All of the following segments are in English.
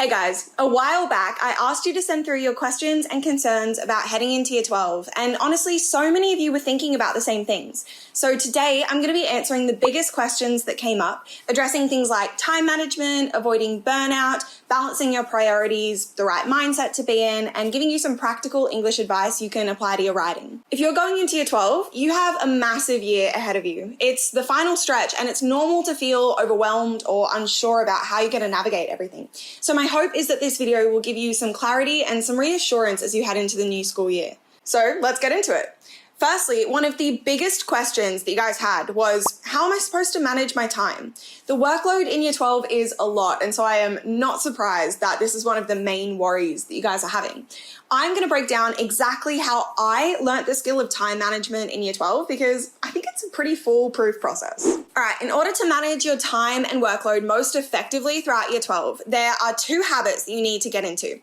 Hey guys, a while back I asked you to send through your questions and concerns about heading into year 12, and honestly so many of you were thinking about the same things. So today I'm going to be answering the biggest questions that came up, addressing things like time management, avoiding burnout, balancing your priorities, the right mindset to be in, and giving you some practical English advice you can apply to your writing. If you're going into year 12, you have a massive year ahead of you. It's the final stretch and it's normal to feel overwhelmed or unsure about how you're going to navigate everything. So my hope is that this video will give you some clarity and some reassurance as you head into the new school year. So let's get into it. Firstly, one of the biggest questions that you guys had was, how am I supposed to manage my time? The workload in year 12 is a lot, and so I am not surprised that this is one of the main worries that you guys are having. I'm going to break down exactly how I learnt the skill of time management in year 12 because I think it's a pretty foolproof process. All right, in order to manage your time and workload most effectively throughout year 12, there are two habits that you need to get into.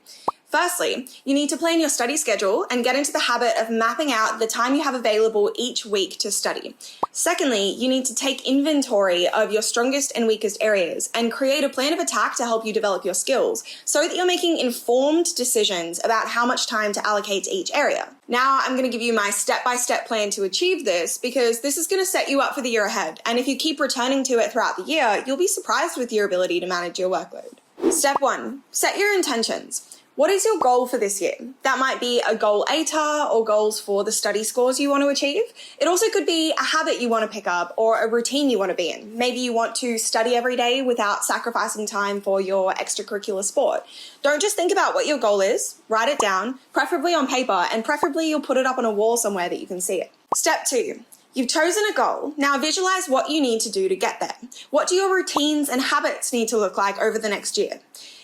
Firstly, you need to plan your study schedule and get into the habit of mapping out the time you have available each week to study. Secondly, you need to take inventory of your strongest and weakest areas and create a plan of attack to help you develop your skills so that you're making informed decisions about how much time to allocate to each area. Now, I'm going to give you my step-by-step plan to achieve this because this is going to set you up for the year ahead. And if you keep returning to it throughout the year, you'll be surprised with your ability to manage your workload. Step 1, set your intentions. What is your goal for this year? That might be a goal ATAR or goals for the study scores you want to achieve. It also could be a habit you want to pick up or a routine you want to be in. Maybe you want to study every day without sacrificing time for your extracurricular sport. Don't just think about what your goal is, write it down, preferably on paper, and preferably you'll put it up on a wall somewhere that you can see it. Step 2. You've chosen a goal. Now visualize what you need to do to get there. What do your routines and habits need to look like over the next year?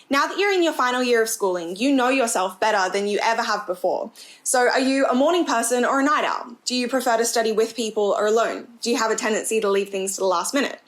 Now that you're in your final year of schooling, you know yourself better than you ever have before. So are you a morning person or a night owl? Do you prefer to study with people or alone? Do you have a tendency to leave things to the last minute?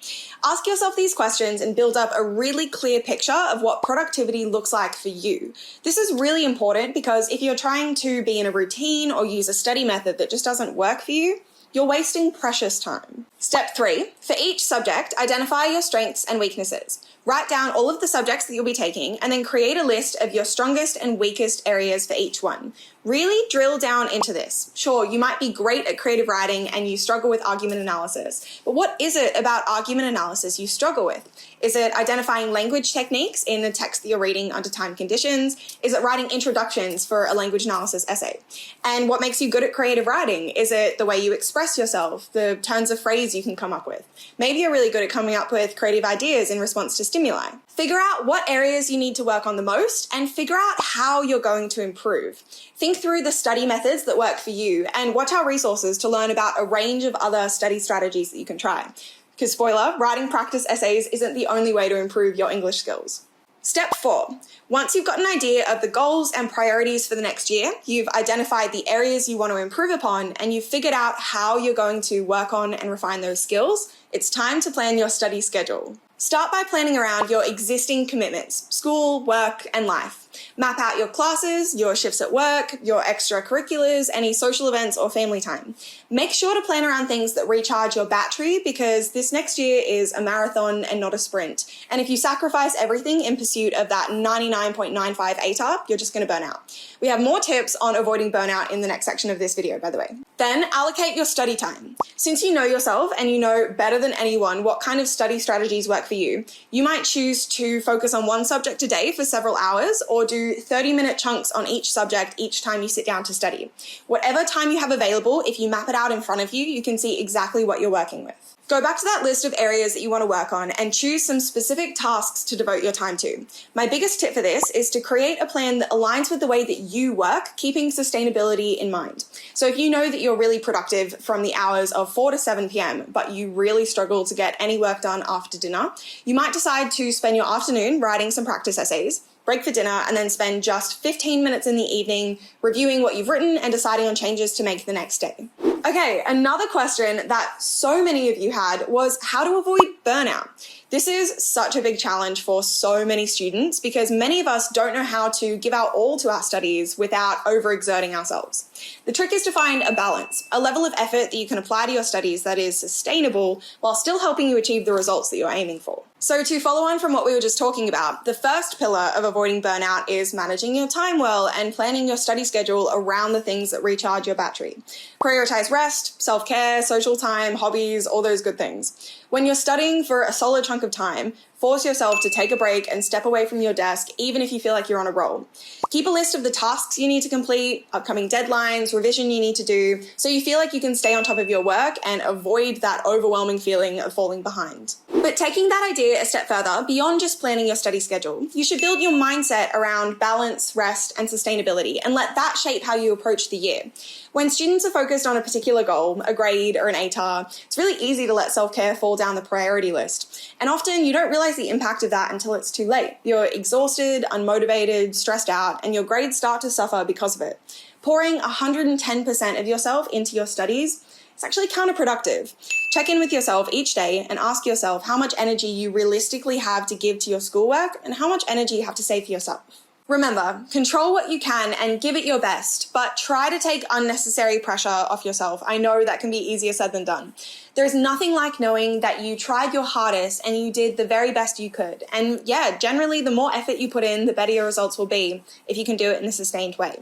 Ask yourself these questions and build up a really clear picture of what productivity looks like for you. This is really important because if you're trying to be in a routine or use a study method that just doesn't work for you, you're wasting precious time. Step 3, for each subject, identify your strengths and weaknesses. Write down all of the subjects that you'll be taking and then create a list of your strongest and weakest areas for each one. Really drill down into this. Sure, you might be great at creative writing and you struggle with argument analysis, but what is it about argument analysis you struggle with? Is it identifying language techniques in the text that you're reading under time conditions? Is it writing introductions for a language analysis essay? And what makes you good at creative writing? Is it the way you express yourself, the turns of phrase you can come up with? Maybe you're really good at coming up with creative ideas in response to stimuli. Figure out what areas you need to work on the most and figure out how you're going to improve. Think through the study methods that work for you and watch our resources to learn about a range of other study strategies that you can try. Because spoiler, writing practice essays isn't the only way to improve your English skills. Step 4. Once you've got an idea of the goals and priorities for the next year, you've identified the areas you want to improve upon, and you've figured out how you're going to work on and refine those skills, it's time to plan your study schedule. Start by planning around your existing commitments, school, work, and life. Map out your classes, your shifts at work, your extracurriculars, any social events or family time. Make sure to plan around things that recharge your battery because this next year is a marathon and not a sprint. And if you sacrifice everything in pursuit of that 99.95 ATAR, you're just going to burn out. We have more tips on avoiding burnout in the next section of this video, by the way. Then allocate your study time. Since you know yourself and you know better than anyone what kind of study strategies work for you, you might choose to focus on one subject a day for several hours or do 30-minute chunks on each subject each time you sit down to study. Whatever time you have available, if you map it out in front of you, you can see exactly what you're working with. Go back to that list of areas that you want to work on and choose some specific tasks to devote your time to. My biggest tip for this is to create a plan that aligns with the way that you work, keeping sustainability in mind. So if you know that you're really productive from the hours of 4 to 7 p.m., but you really struggle to get any work done after dinner, you might decide to spend your afternoon writing some practice essays, break for dinner, and then spend just 15 minutes in the evening reviewing what you've written and deciding on changes to make the next day. Okay, another question that so many of you had was how to avoid burnout. This is such a big challenge for so many students because many of us don't know how to give our all to our studies without overexerting ourselves. The trick is to find a balance, a level of effort that you can apply to your studies that is sustainable while still helping you achieve the results that you're aiming for. So to follow on from what we were just talking about, the first pillar of avoiding burnout is managing your time well and planning your study schedule around the things that recharge your battery. Prioritize rest, self-care, social time, hobbies, all those good things. When you're studying for a solid chunk of time, force yourself to take a break and step away from your desk, even if you feel like you're on a roll. Keep a list of the tasks you need to complete, upcoming deadlines, revision you need to do, so you feel like you can stay on top of your work and avoid that overwhelming feeling of falling behind. But taking that idea a step further, beyond just planning your study schedule, you should build your mindset around balance, rest, and sustainability, and let that shape how you approach the year. When students are focused on a particular goal, a grade or an ATAR, it's really easy to let self-care fall down the priority list. And often you don't realize the impact of that until it's too late. You're exhausted, unmotivated, stressed out, and your grades start to suffer because of it. Pouring 110% of yourself into your studies is actually counterproductive. Check in with yourself each day and ask yourself how much energy you realistically have to give to your schoolwork and how much energy you have to save for yourself. Remember, control what you can and give it your best, but try to take unnecessary pressure off yourself. I know that can be easier said than done. There's nothing like knowing that you tried your hardest and you did the very best you could. And yeah, generally the more effort you put in, the better your results will be if you can do it in a sustained way.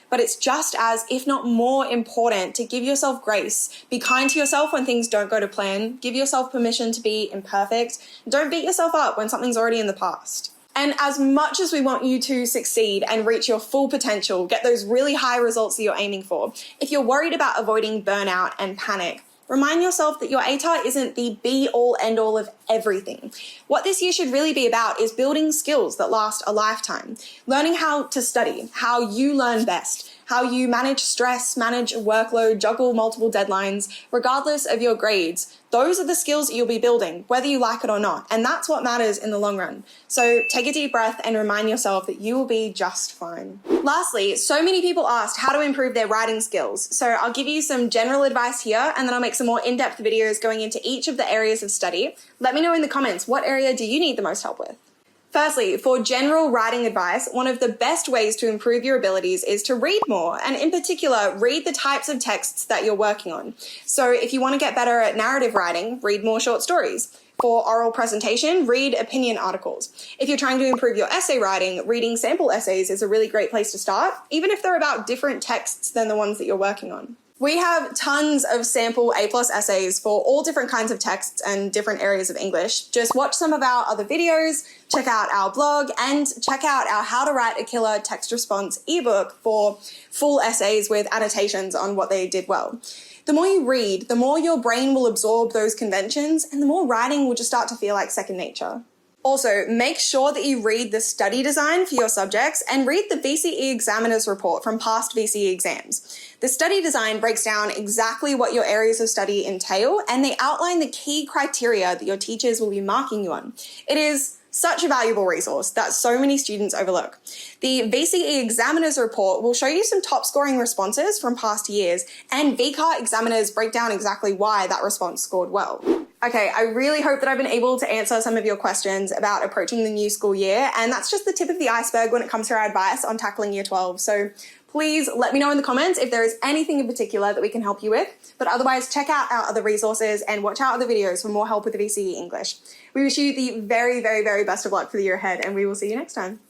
But it's just as, if not more important, to give yourself grace. Be kind to yourself when things don't go to plan. Give yourself permission to be imperfect. Don't beat yourself up when something's already in the past. And as much as we want you to succeed and reach your full potential, get those really high results that you're aiming for, if you're worried about avoiding burnout and panic, remind yourself that your ATAR isn't the be-all, end-all of everything. What this year should really be about is building skills that last a lifetime, learning how to study, how you learn best, how you manage stress, manage a workload, juggle multiple deadlines, regardless of your grades. Those are the skills that you'll be building, whether you like it or not, and that's what matters in the long run. So take a deep breath and remind yourself that you will be just fine. Lastly, so many people asked how to improve their writing skills. So I'll give you some general advice here, and then I'll make some more in-depth videos going into each of the areas of study. Let me know in the comments, what area do you need the most help with? Firstly, for general writing advice, one of the best ways to improve your abilities is to read more, and in particular, read the types of texts that you're working on. So if you want to get better at narrative writing, read more short stories. For oral presentation, read opinion articles. If you're trying to improve your essay writing, reading sample essays is a really great place to start, even if they're about different texts than the ones that you're working on. We have tons of sample A+ essays for all different kinds of texts and different areas of English. Just watch some of our other videos, check out our blog, and check out our How to Write a Killer Text Response ebook for full essays with annotations on what they did well. The more you read, the more your brain will absorb those conventions, and the more writing will just start to feel like second nature. Also, make sure that you read the study design for your subjects and read the VCE examiner's report from past VCE exams. The study design breaks down exactly what your areas of study entail, and they outline the key criteria that your teachers will be marking you on. It is such a valuable resource that so many students overlook. The VCE examiner's report will show you some top scoring responses from past years, and VCAR examiners break down exactly why that response scored well. Okay, I really hope that I've been able to answer some of your questions about approaching the new school year, and that's just the tip of the iceberg when it comes to our advice on tackling Year 12. So please let me know in the comments if there is anything in particular that we can help you with, but otherwise check out our other resources and watch our other videos for more help with the VCE English. We wish you the very, very, very best of luck for the year ahead, and we will see you next time.